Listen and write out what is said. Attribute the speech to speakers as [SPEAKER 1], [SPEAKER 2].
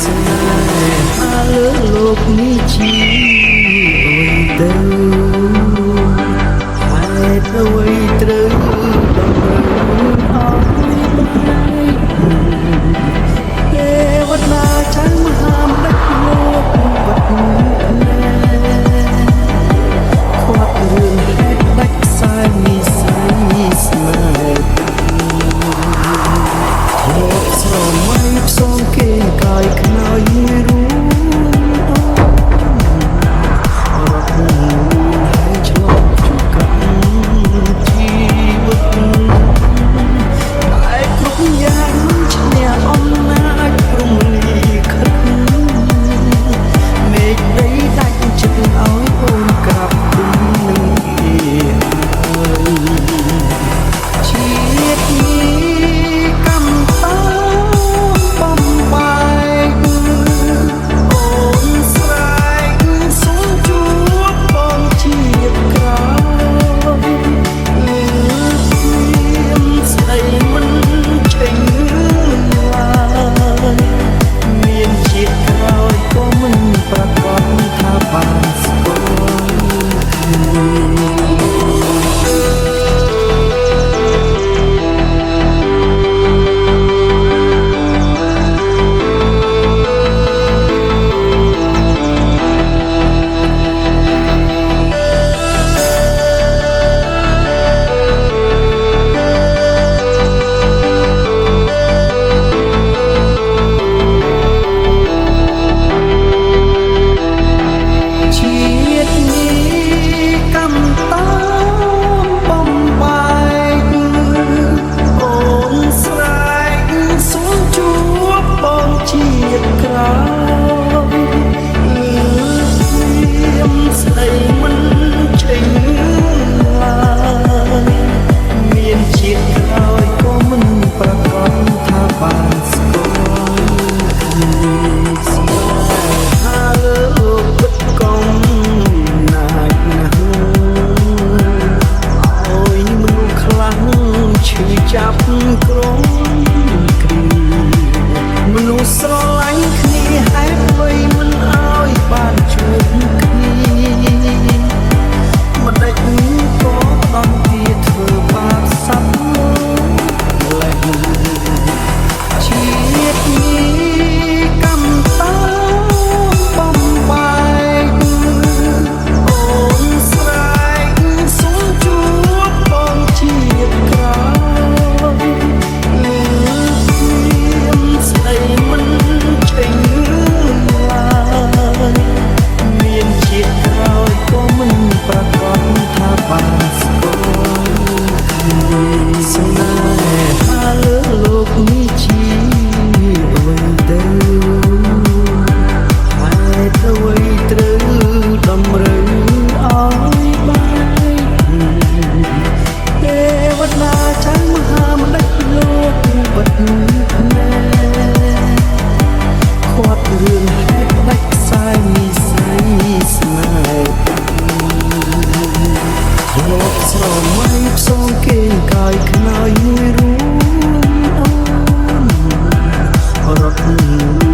[SPEAKER 1] ស្នេហាលើលោកនេះជាអ្វីទៅហេតុអ្វីត្រូវតម្រូវឲ្យបាយទេវតាចៅមហាម្ដេចលោកបាត់ណែខាត់រឿងហេតុដាច់ខ្សែមីស័យស្នេហ៍ស្រមៃផ្សងគេកាយខ្នើយមួយរូបរត់ហើយឆ្លងជួបกับជីវិតតែគ្រប់យ៉ាងឈ្នះអំណាចព្រំលីខិតមេឃដីដាច់ចិត្តឲ្យអូនក្រាបគុំនឹងជាតិនេះកម្មតាបំបែកអូនស្រែកសូមជួបបងជាតិក្រោយស្ដីមិនចេញឡើយមានជាតិក្រោយក៏មិនប្រកបថាបានស្គាល់ចាប់ក្រងគ្រីមនុស្សស្រឡាញ់គ្នាហេតុអ្វីមិនឲ្យបានជួបគ្នាមិនដេចក៏ដំទាធ្វើបាបសត្វលេះជាតិនេះកម្មតាបំបែកអូនស្រែកសូមជួបបងជាតិក្រោយស្ដីមិនចេញឡើយមានជាតិក្រោយក៏មិនប្រកបថាបានស្គាល់ស្នេហាលើលោកនេះជាអ្វីទៅហេតុអ្វីត្រូវតម្រូវឲ្យបាយទេវតាចៅមហាម្ដេចលោកបាត់ណែខាត់រឿងហេតុដាច់ខ្សែមីស័យស្នេហ៍លោកស្រមៃផ្សងគេកាយខ្នើយមួយរូបអូនរត់